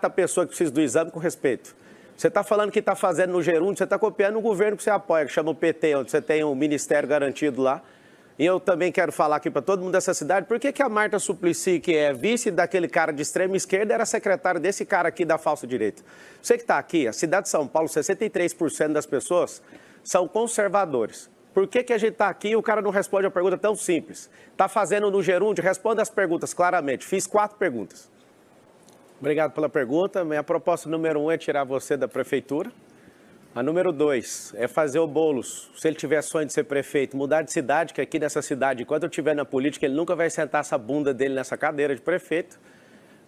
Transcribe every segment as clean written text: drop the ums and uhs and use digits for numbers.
a pessoa que precisa do exame com respeito. Você está falando que está fazendo no Gerúndio, você está copiando o governo que você apoia, que chama o PT, onde você tem um ministério garantido lá. E eu também quero falar aqui para todo mundo dessa cidade, por que a Marta Suplicy, que é vice daquele cara de extrema esquerda, era secretária desse cara aqui da falsa direita? Você que está aqui, a cidade de São Paulo, 63% das pessoas são conservadores. Por que a gente está aqui e o cara não responde a pergunta tão simples? Está fazendo no Gerúndio? Responda as perguntas claramente. Fiz 4 perguntas. Obrigado pela pergunta. Minha proposta número 1 é tirar você da prefeitura. A número 2 é fazer o Boulos, se ele tiver sonho de ser prefeito, mudar de cidade, que aqui nessa cidade, enquanto eu estiver na política, ele nunca vai sentar essa bunda dele nessa cadeira de prefeito.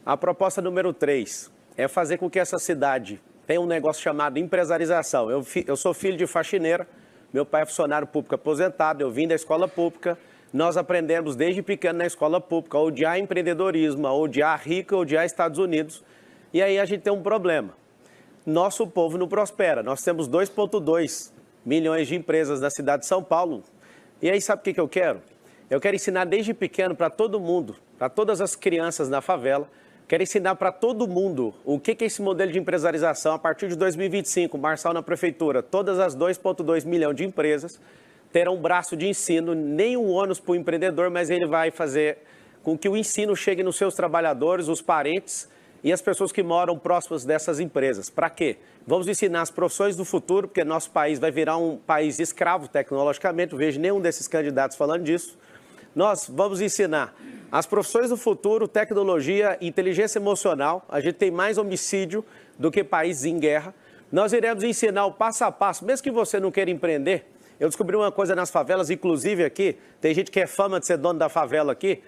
A proposta número 3 é fazer com que essa cidade tenha um negócio chamado empresarização. Eu sou filho de faxineira, meu pai é funcionário público aposentado, eu vim da escola pública. Nós aprendemos desde pequeno na escola pública a odiar empreendedorismo, a odiar rico, a odiar Estados Unidos. E aí a gente tem um problema. Nosso povo não prospera. Nós temos 2,2 milhões de empresas na cidade de São Paulo. E aí sabe o que eu quero? Eu quero ensinar desde pequeno para todo mundo, para todas as crianças na favela, quero ensinar para todo mundo o que é esse modelo de empresarização. A partir de 2025, Marçal na prefeitura, todas as 2,2 milhões de empresas terão um braço de ensino, nenhum ônus para o empreendedor, mas ele vai fazer com que o ensino chegue nos seus trabalhadores, os parentes e as pessoas que moram próximas dessas empresas. Para quê? Vamos ensinar as profissões do futuro, porque nosso país vai virar um país escravo tecnologicamente, não vejo nenhum desses candidatos falando disso. Nós vamos ensinar as profissões do futuro, tecnologia, inteligência emocional. A gente tem mais homicídio do que países em guerra. Nós iremos ensinar o passo a passo, mesmo que você não queira empreender. Eu descobri uma coisa nas favelas, inclusive aqui, tem gente que é fama de ser dono da favela aqui.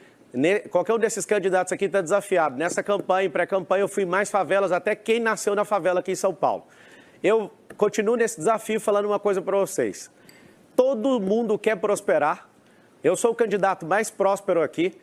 Qualquer um desses candidatos aqui está desafiado. Nessa campanha, pré-campanha, eu fui em mais favelas, até quem nasceu na favela aqui em São Paulo. Eu continuo nesse desafio falando uma coisa para vocês. Todo mundo quer prosperar. Eu sou o candidato mais próspero aqui.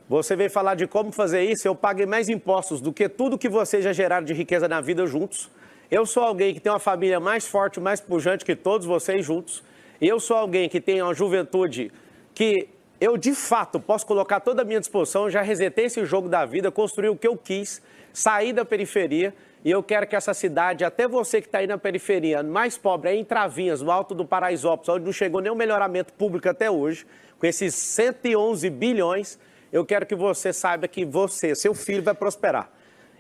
Você veio falar de como fazer isso, eu paguei mais impostos do que tudo que vocês já geraram de riqueza na vida juntos. Eu sou alguém que tem uma família mais forte, mais pujante que todos vocês juntos. Eu sou alguém que tem uma juventude que eu, de fato, posso colocar toda a minha disposição. Já resetei esse jogo da vida, construí o que eu quis, saí da periferia. E eu quero que essa cidade, até você que está aí na periferia, mais pobre, é em Travinhas, no alto do Paraisópolis, onde não chegou nenhum melhoramento público até hoje, com esses 111 bilhões, eu quero que você saiba que você, seu filho, vai prosperar.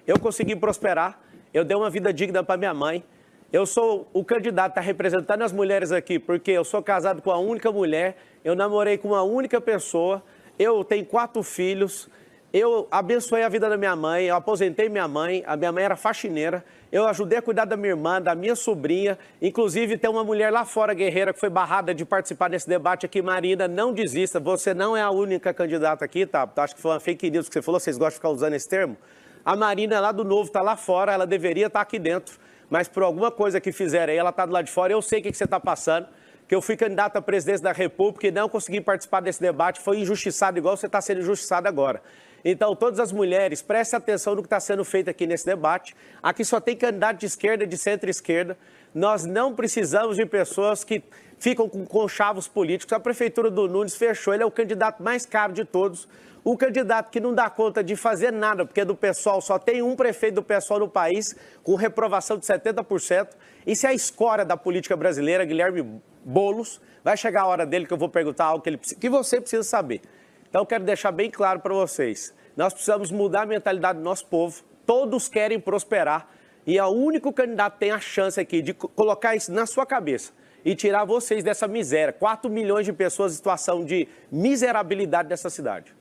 Eu consegui prosperar, eu dei uma vida digna para minha mãe. Eu sou o candidato, está representando as mulheres aqui, porque eu sou casado com a única mulher, eu namorei com uma única pessoa, eu tenho 4 filhos, eu abençoei a vida da minha mãe, eu aposentei minha mãe, a minha mãe era faxineira, eu ajudei a cuidar da minha irmã, da minha sobrinha, inclusive tem uma mulher lá fora, guerreira, que foi barrada de participar desse debate aqui. Marina, não desista, você não é a única candidata aqui, tá? Acho que foi uma fake news que você falou, vocês gostam de ficar usando esse termo? A Marina lá do Novo está lá fora, ela deveria estar aqui dentro. Mas por alguma coisa que fizeram aí, ela está do lado de fora. Eu sei o que você está passando, que eu fui candidato à presidência da República e não consegui participar desse debate, foi injustiçado igual você está sendo injustiçado agora. Então, todas as mulheres, prestem atenção no que está sendo feito aqui nesse debate. Aqui só tem candidato de esquerda e de centro-esquerda. Nós não precisamos de pessoas que ficam com conchavos políticos. A prefeitura do Nunes fechou, ele é o candidato mais caro de todos. O candidato que não dá conta de fazer nada, porque do PSOL só tem um prefeito do PSOL no país, com reprovação de 70%. Isso é a escória da política brasileira, Guilherme Boulos. Vai chegar a hora dele que eu vou perguntar algo que você precisa saber. Então, eu quero deixar bem claro para vocês. Nós precisamos mudar a mentalidade do nosso povo. Todos querem prosperar. E é o único candidato que tem a chance aqui de colocar isso na sua cabeça e tirar vocês dessa miséria. 4 milhões de pessoas em situação de miserabilidade nessa cidade.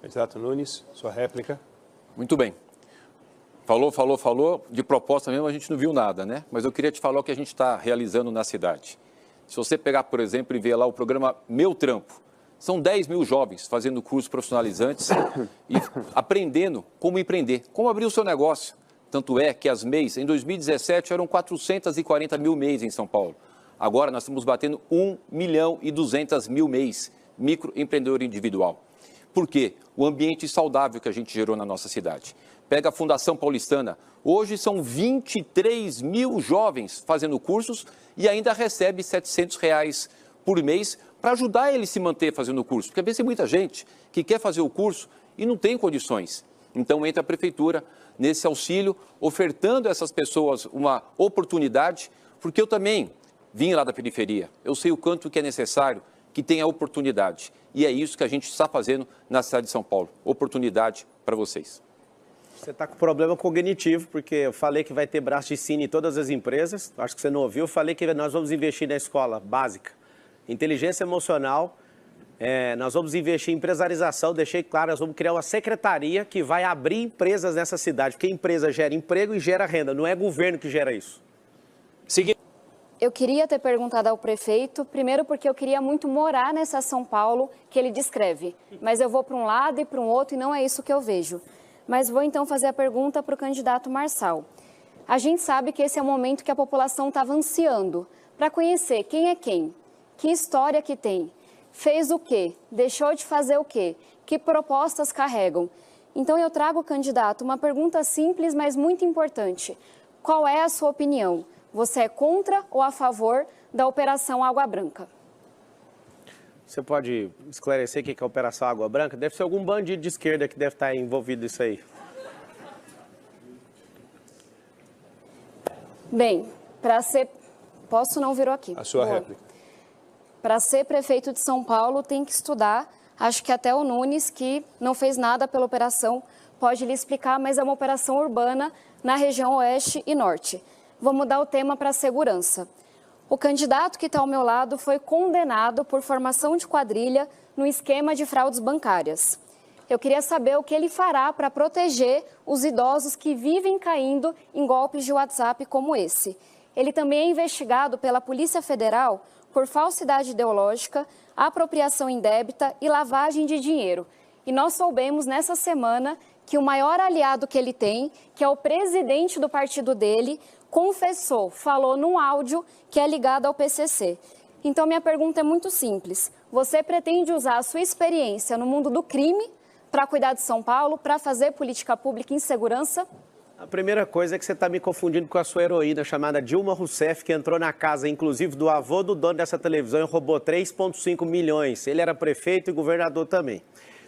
Candidato Nunes, sua réplica. Muito bem. Falou. De proposta mesmo a gente não viu nada, né? Mas eu queria te falar o que a gente está realizando na cidade. Se você pegar, por exemplo, e ver lá o programa Meu Trampo, são 10 mil jovens fazendo cursos profissionalizantes e aprendendo como empreender, como abrir o seu negócio. Tanto é que as MEIs, em 2017, eram 440 mil MEIs em São Paulo. Agora nós estamos batendo 1.200.000 MEIs, microempreendedor individual. Por quê? O ambiente saudável que a gente gerou na nossa cidade. Pega a Fundação Paulistana. Hoje são 23 mil jovens fazendo cursos e ainda recebe R$700 por mês para ajudar ele a se manter fazendo o curso. Porque às vezes tem muita gente que quer fazer o curso e não tem condições. Então entra a prefeitura, nesse auxílio, ofertando a essas pessoas uma oportunidade, porque eu também vim lá da periferia, eu sei o quanto que é necessário que tenha oportunidade. E é isso que a gente está fazendo na cidade de São Paulo, oportunidade para vocês. Você está com problema cognitivo, porque eu falei que vai ter braço de ensino em todas as empresas, acho que você não ouviu, eu falei que nós vamos investir na escola básica, inteligência emocional, nós vamos investir em empresarização, deixei claro, nós vamos criar uma secretaria que vai abrir empresas nessa cidade, porque empresa gera emprego e gera renda, não é governo que gera isso. Seguinte. Eu queria ter perguntado ao prefeito, primeiro porque eu queria muito morar nessa São Paulo que ele descreve, mas eu vou para um lado e para um outro e não é isso que eu vejo. Mas vou então fazer a pergunta para o candidato Marçal. A gente sabe que esse é o momento que a população estava ansiando para conhecer quem é quem, que história que tem, fez o quê, deixou de fazer o quê, que propostas carregam. Então eu trago, candidato, uma pergunta simples, mas muito importante. Qual é a sua opinião? Você é contra ou a favor da Operação Água Branca? Você pode esclarecer o que é a Operação Água Branca? Deve ser algum bandido de esquerda que deve estar envolvido nisso aí. Bem, para ser... Posso não virou aqui? A sua réplica. Para ser prefeito de São Paulo tem que estudar. Acho que até o Nunes, que não fez nada pela operação, pode lhe explicar, mas é uma operação urbana na região oeste e norte. Vou mudar o tema para a segurança. O candidato que está ao meu lado foi condenado por formação de quadrilha no esquema de fraudes bancárias. Eu queria saber o que ele fará para proteger os idosos que vivem caindo em golpes de WhatsApp como esse. Ele também é investigado pela Polícia Federal por falsidade ideológica, apropriação indébita e lavagem de dinheiro. E nós soubemos nessa semana que o maior aliado que ele tem, que é o presidente do partido dele, confessou, falou num áudio que é ligado ao PCC. Então, minha pergunta é muito simples. Você pretende usar a sua experiência no mundo do crime para cuidar de São Paulo, para fazer política pública em segurança? A primeira coisa é que você está me confundindo com a sua heroína chamada Dilma Rousseff, que entrou na casa, inclusive, do avô do dono dessa televisão e roubou 3,5 milhões. Ele era prefeito e governador também.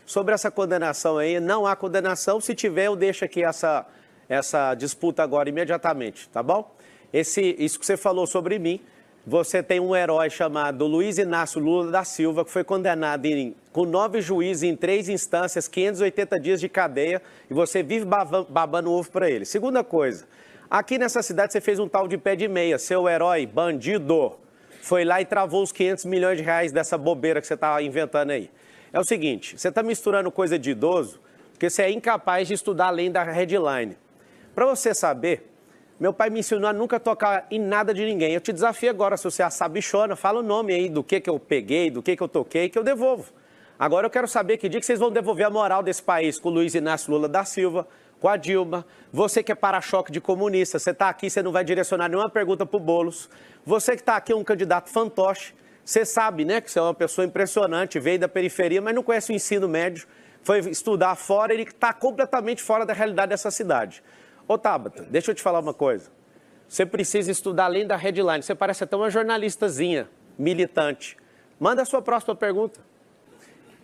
Sobre essa condenação aí, não há condenação. Se tiver, eu deixo aqui essa disputa agora imediatamente, tá bom? Isso que você falou sobre mim, você tem um herói chamado Luiz Inácio Lula da Silva, que foi condenado com 9 juízes em 3 instâncias, 580 dias de cadeia, e você vive babando ovo para ele. Segunda coisa, aqui nessa cidade você fez um tal de pé de meia, seu herói, bandido, foi lá e travou os 500 milhões de reais dessa bobeira que você está inventando aí. É o seguinte, você está misturando coisa de idoso, porque você é incapaz de estudar além da headline. Para você saber, meu pai me ensinou a nunca tocar em nada de ninguém. Eu te desafio agora, se você é a sabichona, fala o nome aí do que eu peguei, do que eu toquei, que eu devolvo. Agora eu quero saber que dia que vocês vão devolver a moral desse país com o Luiz Inácio Lula da Silva, com a Dilma. Você que é para-choque de comunista, você está aqui, você não vai direcionar nenhuma pergunta para o Boulos. Você que está aqui, um candidato fantoche. Você sabe, né, que você é uma pessoa impressionante, veio da periferia, mas não conhece o ensino médio, foi estudar fora, ele está completamente fora da realidade dessa cidade. Ô, Tabata, deixa eu te falar uma coisa. Você precisa estudar além da headline. Você parece até uma jornalistazinha, militante. Manda a sua próxima pergunta.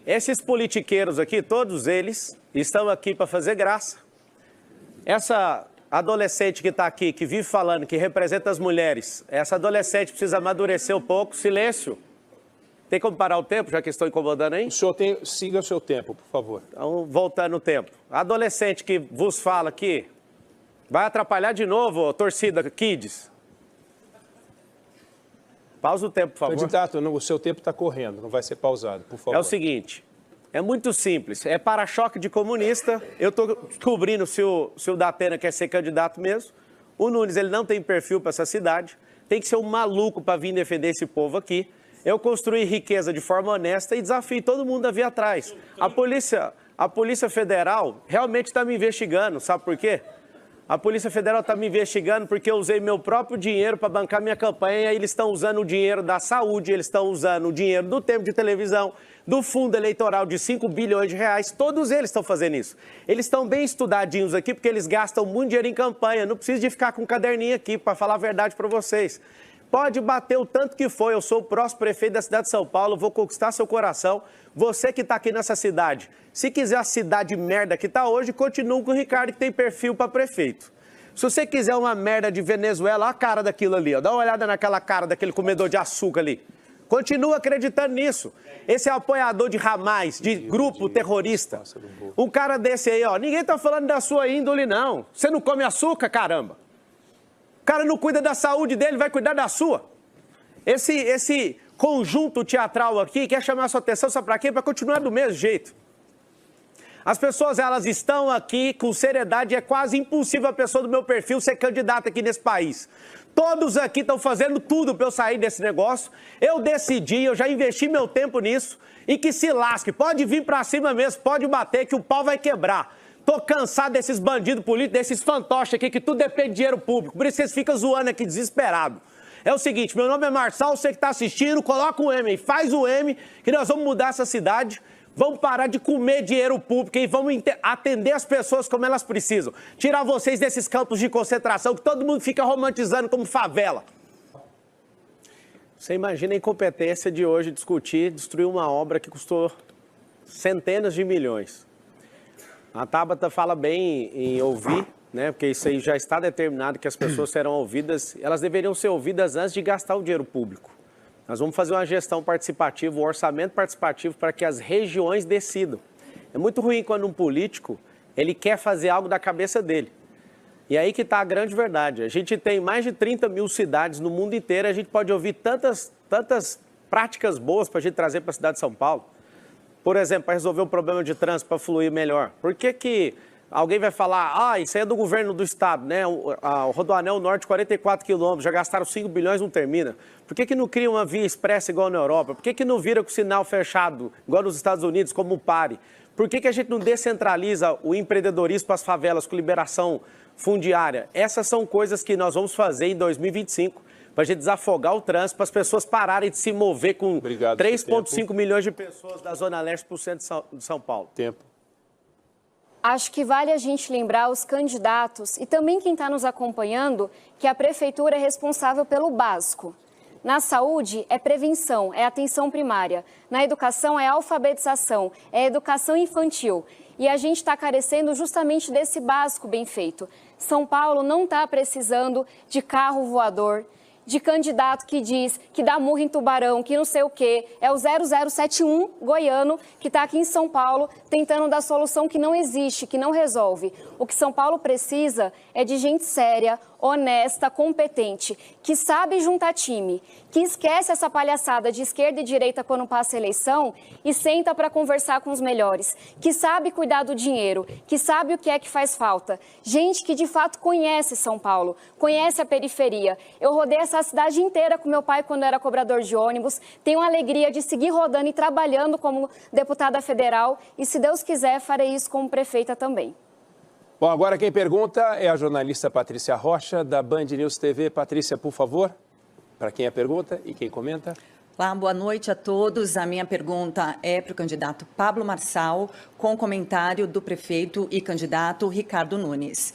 Esses politiqueiros aqui, todos eles, estão aqui para fazer graça. Essa adolescente que está aqui, que vive falando, que representa as mulheres, essa adolescente precisa amadurecer um pouco. Silêncio. Tem como parar o tempo, já que estou incomodando aí? O senhor siga o seu tempo, por favor. Então, voltando o tempo. A adolescente que vos fala aqui, vai atrapalhar de novo, torcida Kids. Pausa o tempo, por favor. Candidato, o seu tempo está correndo, não vai ser pausado, por favor. É o seguinte, é muito simples, é para-choque de comunista. Eu estou descobrindo se o Datena quer ser candidato mesmo. O Nunes, ele não tem perfil para essa cidade, tem que ser um maluco para vir defender esse povo aqui. Eu construí riqueza de forma honesta e desafio todo mundo a vir atrás. A Polícia Federal realmente está me investigando, sabe por quê? A Polícia Federal está me investigando porque eu usei meu próprio dinheiro para bancar minha campanha e aí eles estão usando o dinheiro da saúde, eles estão usando o dinheiro do tempo de televisão, do fundo eleitoral de 5 bilhões de reais, todos eles estão fazendo isso. Eles estão bem estudadinhos aqui porque eles gastam muito dinheiro em campanha, não preciso de ficar com um caderninho aqui para falar a verdade para vocês. Pode bater o tanto que for, eu sou o próximo prefeito da cidade de São Paulo, vou conquistar seu coração. Você que está aqui nessa cidade, se quiser a cidade merda que está hoje, continua com o Ricardo, que tem perfil para prefeito. Se você quiser uma merda de Venezuela, olha a cara daquilo ali, ó. Dá uma olhada naquela cara daquele comedor de açúcar ali. Continua acreditando nisso. Esse é apoiador de Hamas, de grupo terrorista. Um cara desse aí, ó, ninguém tá falando da sua índole, não. Você não come açúcar, caramba. O cara não cuida da saúde dele, vai cuidar da sua. Esse conjunto teatral aqui quer chamar a sua atenção, sabe pra quê? Pra continuar do mesmo jeito. As pessoas, elas estão aqui com seriedade, é quase impossível a pessoa do meu perfil ser candidata aqui nesse país. Todos aqui estão fazendo tudo para eu sair desse negócio. Eu decidi, eu já investi meu tempo nisso e que se lasque. Pode vir para cima mesmo, pode bater que o pau vai quebrar. Tô cansado desses bandidos políticos, desses fantoches aqui que tudo depende de dinheiro público. Por isso vocês ficam zoando aqui desesperado. É o seguinte, meu nome é Marçal, você que está assistindo, coloca o M aí, faz o M, que nós vamos mudar essa cidade. Vamos parar de comer dinheiro público e vamos atender as pessoas como elas precisam. Tirar vocês desses campos de concentração que todo mundo fica romantizando como favela. Você imagina a incompetência de hoje discutir, destruir uma obra que custou centenas de milhões. A Tabata fala bem em ouvir, né? Porque isso aí já está determinado que as pessoas serão ouvidas. Elas deveriam ser ouvidas antes de gastar o dinheiro público. Nós vamos fazer uma gestão participativa, um orçamento participativo para que as regiões decidam. É muito ruim quando um político, ele quer fazer algo da cabeça dele. E aí que está a grande verdade. A gente tem mais de 30 mil cidades no mundo inteiro, a gente pode ouvir tantas práticas boas para a gente trazer para a cidade de São Paulo. Por exemplo, para resolver um problema de trânsito, para fluir melhor. Por que alguém vai falar, isso aí é do governo do estado, né? O Rodoanel Norte, 44 quilômetros, já gastaram 5 bilhões, não termina. Por que não cria uma via expressa igual na Europa? Por que não vira com o sinal fechado, igual nos Estados Unidos, como o PARE? Por que a gente não descentraliza o empreendedorismo para as favelas com liberação fundiária? Essas são coisas que nós vamos fazer em 2025, para a gente desafogar o trânsito, para as pessoas pararem de se mover com 3,5 milhões de pessoas da Zona Leste para o centro de São Paulo. Tempo. Acho que vale a gente lembrar os candidatos e também quem está nos acompanhando que a prefeitura é responsável pelo básico. Na saúde é prevenção, é atenção primária. Na educação é alfabetização, é educação infantil. E a gente está carecendo justamente desse básico bem feito. São Paulo não está precisando de carro voador, de candidato que diz que dá murro em tubarão, que não sei o quê. É o 0071 goiano que está aqui em São Paulo tentando dar solução que não existe, que não resolve. O que São Paulo precisa é de gente séria, honesta, competente, que sabe juntar time, que esquece essa palhaçada de esquerda e direita quando passa a eleição e senta para conversar com os melhores, que sabe cuidar do dinheiro, que sabe o que é que faz falta. Gente que de fato conhece São Paulo, conhece a periferia. Eu rodei essa cidade inteira com meu pai quando era cobrador de ônibus, tenho a alegria de seguir rodando e trabalhando como deputada federal e, se Deus quiser, farei isso como prefeita também. Bom, agora quem pergunta é a jornalista Patrícia Rocha, da Band News TV. Patrícia, por favor, para quem é a pergunta e quem comenta. Olá, boa noite a todos. A minha pergunta é para o candidato Pablo Marçal, com comentário do prefeito e candidato Ricardo Nunes.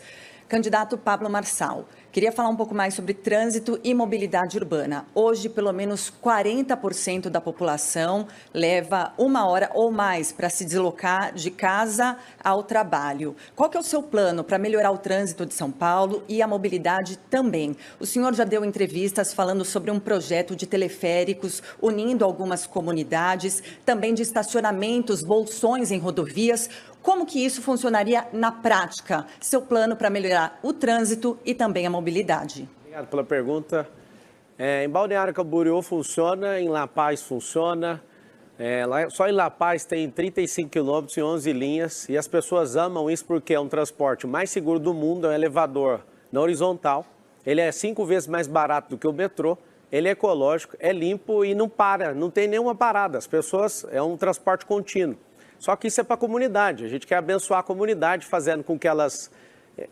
Candidato Pablo Marçal, queria falar um pouco mais sobre trânsito e mobilidade urbana. Hoje, pelo menos 40% da população leva 1 hora ou mais para se deslocar de casa ao trabalho. Qual que é o seu plano para melhorar o trânsito de São Paulo e a mobilidade também? O senhor já deu entrevistas falando sobre um projeto de teleféricos unindo algumas comunidades, também de estacionamentos, bolsões em rodovias. Como que isso funcionaria na prática? Seu plano para melhorar o trânsito e também a mobilidade. Obrigado pela pergunta. Em Balneário Camboriú funciona, em La Paz funciona. Só em La Paz tem 35 quilômetros e 11 linhas. E as pessoas amam isso porque é um transporte mais seguro do mundo, é um elevador na horizontal. Ele é 5 vezes mais barato do que o metrô. Ele é ecológico, é limpo e não para, não tem nenhuma parada. As pessoas, é um transporte contínuo. Só que isso é para a comunidade, a gente quer abençoar a comunidade, fazendo com que elas...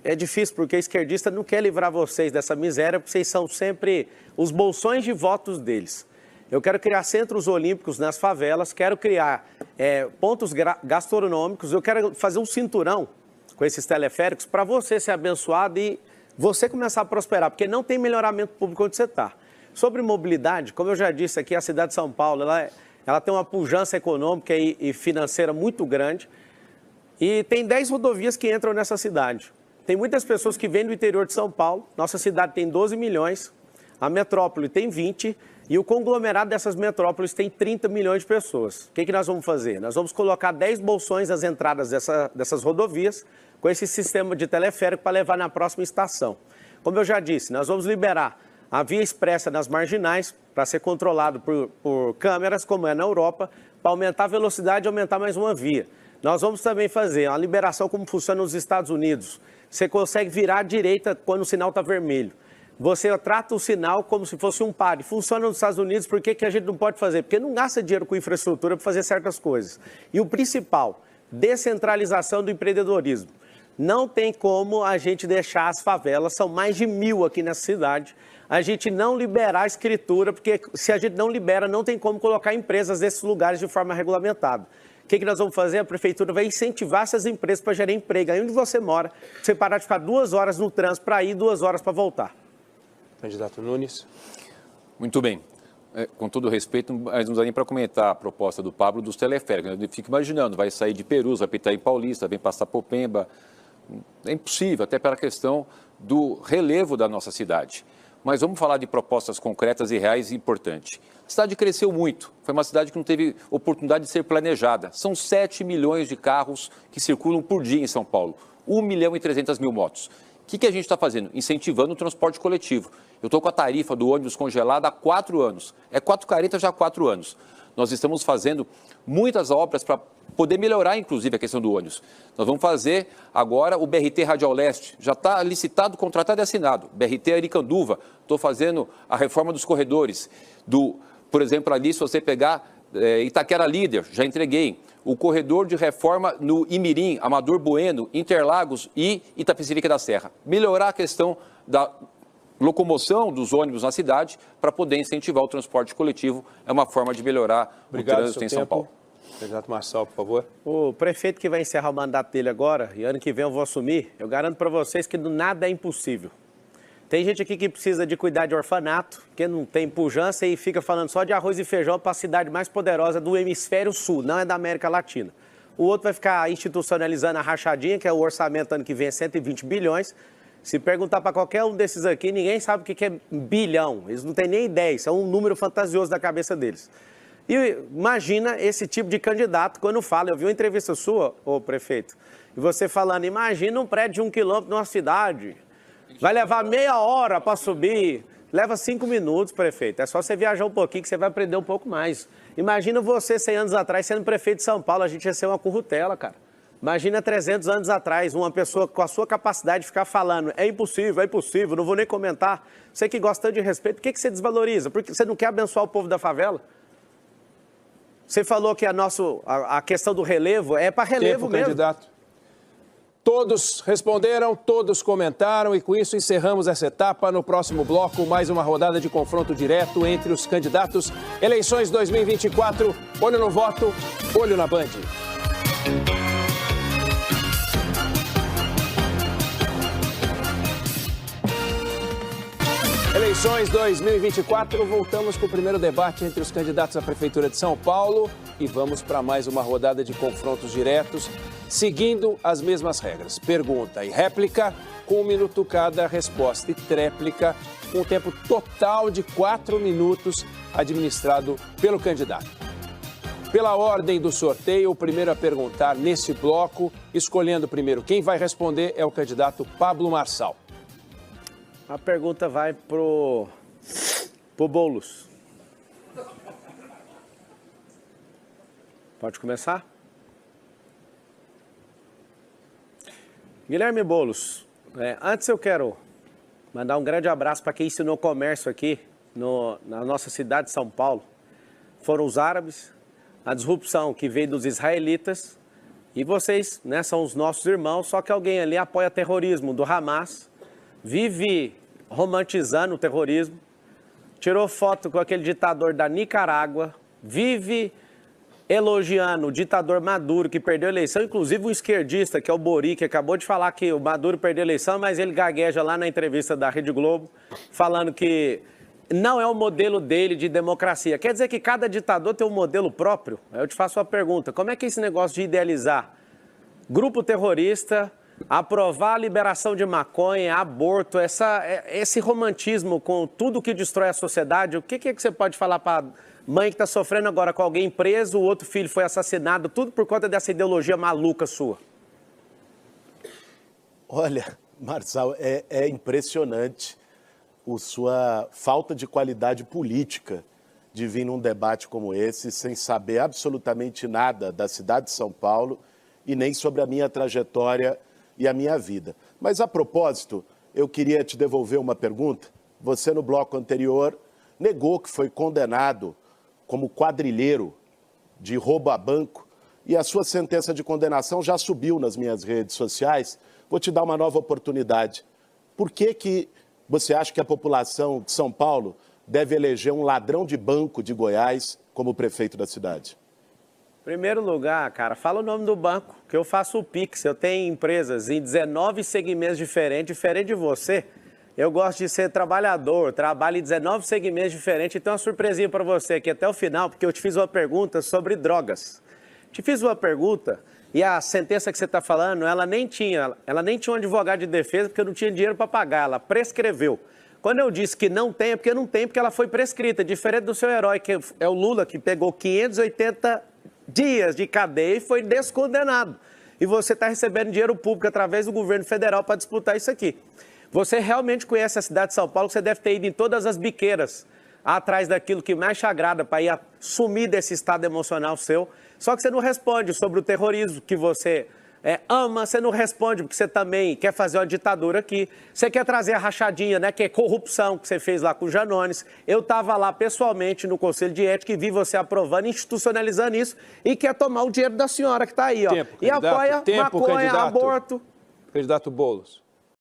É difícil, porque a esquerdista não quer livrar vocês dessa miséria, porque vocês são sempre os bolsões de votos deles. Eu quero criar centros olímpicos nas favelas, quero criar pontos gastronômicos, eu quero fazer um cinturão com esses teleféricos para você ser abençoado e você começar a prosperar, porque não tem melhoramento público onde você está. Sobre mobilidade, como eu já disse aqui, a cidade de São Paulo, ela tem uma pujança econômica e financeira muito grande e tem 10 rodovias que entram nessa cidade. Tem muitas pessoas que vêm do interior de São Paulo, nossa cidade tem 12 milhões, a metrópole tem 20 e o conglomerado dessas metrópoles tem 30 milhões de pessoas. O que nós vamos fazer? Nós vamos colocar 10 bolsões às entradas dessas rodovias com esse sistema de teleférico para levar na próxima estação. Como eu já disse, nós vamos liberar a via expressa nas marginais para ser controlado por câmeras, como é na Europa, para aumentar a velocidade e aumentar mais uma via. Nós vamos também fazer uma liberação como funciona nos Estados Unidos. Você consegue virar à direita quando o sinal está vermelho. Você trata o sinal como se fosse um pare. Funciona nos Estados Unidos, por que a gente não pode fazer? Porque não gasta dinheiro com infraestrutura para fazer certas coisas. E o principal, descentralização do empreendedorismo. Não tem como a gente deixar as favelas, são mais de 1000 aqui nessa cidade, a gente não liberar a escritura, porque se a gente não libera, não tem como colocar empresas nesses lugares de forma regulamentada. O que nós vamos fazer? A prefeitura vai incentivar essas empresas para gerar emprego. Aí onde você mora, você parar de ficar 2 horas no trânsito para ir, 2 horas para voltar. Candidato Nunes. Muito bem. Com todo respeito, mas não dá nem para comentar a proposta do Pablo dos teleféricos. Eu fico imaginando, vai sair de Perus, vai para Itaim Paulista, vem passar por Pemba. É impossível, até pela questão do relevo da nossa cidade. Mas vamos falar de propostas concretas e reais e importantes. A cidade cresceu muito, foi uma cidade que não teve oportunidade de ser planejada. São 7 milhões de carros que circulam por dia em São Paulo, 1.300.000 motos. O que a gente está fazendo? Incentivando o transporte coletivo. Eu estou com a tarifa do ônibus congelada há 4 anos. É 4,40 já há 4 anos. Nós estamos fazendo muitas obras para poder melhorar, inclusive, a questão do ônibus. Nós vamos fazer agora o BRT Radial Leste. Já está licitado, contratado e assinado. BRT Aricanduva. Estou fazendo a reforma dos corredores. Por exemplo, ali, se você pegar Itaquera Líder, já entreguei. O corredor de reforma no Imirim, Amador Bueno, Interlagos e Itapecerica da Serra. Melhorar a questão da locomoção dos ônibus na cidade para poder incentivar o transporte coletivo. É uma forma de melhorar o trânsito em São Paulo. Candidato Marçal, por favor. O prefeito que vai encerrar o mandato dele agora, e ano que vem eu vou assumir, eu garanto para vocês que nada é impossível. Tem gente aqui que precisa de cuidar de orfanato, que não tem pujança e fica falando só de arroz e feijão para a cidade mais poderosa do hemisfério sul, não é da América Latina. O outro vai ficar institucionalizando a rachadinha, que é o orçamento ano que vem é 120 bilhões. Se perguntar para qualquer um desses aqui, ninguém sabe o que é bilhão. Eles não têm nem ideia, isso é um número fantasioso da cabeça deles. E imagina esse tipo de candidato quando fala. Eu vi uma entrevista sua, ô prefeito, e você falando, imagina um prédio de 1 quilômetro numa cidade. Vai levar meia hora para subir. Leva 5 minutos, prefeito. É só você viajar um pouquinho que você vai aprender um pouco mais. Imagina você 100 anos atrás sendo prefeito de São Paulo, a gente ia ser uma currutela, cara. Imagina 300 anos atrás, uma pessoa com a sua capacidade de ficar falando, é impossível, não vou nem comentar. Você que gosta de respeito, por que você desvaloriza? Porque você não quer abençoar o povo da favela? Você falou que a questão do relevo é para relevo mesmo. Candidato. Todos responderam, todos comentaram e com isso encerramos essa etapa. No próximo bloco, mais uma rodada de confronto direto entre os candidatos. Eleições 2024, olho no voto, olho na Band. Eleições 2024, voltamos com o primeiro debate entre os candidatos à Prefeitura de São Paulo e vamos para mais uma rodada de confrontos diretos, seguindo as mesmas regras. Pergunta e réplica, com 1 minuto cada resposta, e tréplica, com um tempo total de 4 minutos, administrado pelo candidato. Pela ordem do sorteio, o primeiro a perguntar nesse bloco, escolhendo primeiro quem vai responder, é o candidato Pablo Marçal. A pergunta vai pro Boulos. Pode começar? Guilherme Boulos, antes eu quero mandar um grande abraço para quem ensinou comércio aqui na nossa cidade de São Paulo. Foram os árabes, a disrupção que veio dos israelitas e vocês, né, são os nossos irmãos, só que alguém ali apoia terrorismo do Hamas, vive romantizando o terrorismo, tirou foto com aquele ditador da Nicarágua, vive elogiando o ditador Maduro, que perdeu a eleição, inclusive um esquerdista, que é o Boric, que acabou de falar que o Maduro perdeu a eleição, mas ele gagueja lá na entrevista da Rede Globo, falando que não é o modelo dele de democracia. Quer dizer que cada ditador tem um modelo próprio? Eu te faço uma pergunta. Como é que é esse negócio de idealizar grupo terrorista, aprovar a liberação de maconha, aborto, esse romantismo com tudo que destrói a sociedade, o que é que você pode falar para a mãe que está sofrendo agora com alguém preso, o outro filho foi assassinado, tudo por conta dessa ideologia maluca sua? Olha, Marçal, é impressionante a sua falta de qualidade política de vir num debate como esse sem saber absolutamente nada da cidade de São Paulo e nem sobre a minha trajetória e a minha vida. Mas, a propósito, eu queria te devolver uma pergunta. Você, no bloco anterior, negou que foi condenado como quadrilheiro de roubo a banco e a sua sentença de condenação já subiu nas minhas redes sociais. Vou te dar uma nova oportunidade. Por que você acha que a população de São Paulo deve eleger um ladrão de banco de Goiás como prefeito da cidade? Primeiro lugar, cara, fala o nome do banco, que eu faço o Pix. Eu tenho empresas em 19 segmentos diferente de você. Eu gosto de ser trabalhador, trabalho em 19 segmentos diferentes. Então, uma surpresinha para você aqui até o final, porque eu te fiz uma pergunta sobre drogas. Te fiz uma pergunta e a sentença que você está falando, ela nem tinha um advogado de defesa, porque eu não tinha dinheiro para pagar, ela prescreveu. Quando eu disse que não tem, é porque não tem, porque ela foi prescrita, diferente do seu herói, que é o Lula, que pegou 580 dias de cadeia e foi descondenado. E você está recebendo dinheiro público através do governo federal para disputar isso aqui. Você realmente conhece a cidade de São Paulo, você deve ter ido em todas as biqueiras, atrás daquilo que mais te agrada, para ir sumir desse estado emocional seu. Só que você não responde sobre o terrorismo que você ama, você não responde porque você também quer fazer uma ditadura aqui. Você quer trazer a rachadinha, né, que é corrupção que você fez lá com o Janones. Eu estava lá pessoalmente no Conselho de Ética e vi você aprovando, institucionalizando isso e quer tomar o dinheiro da senhora que está aí, ó. Tempo, e apoia maconha, aborto. Candidato Boulos.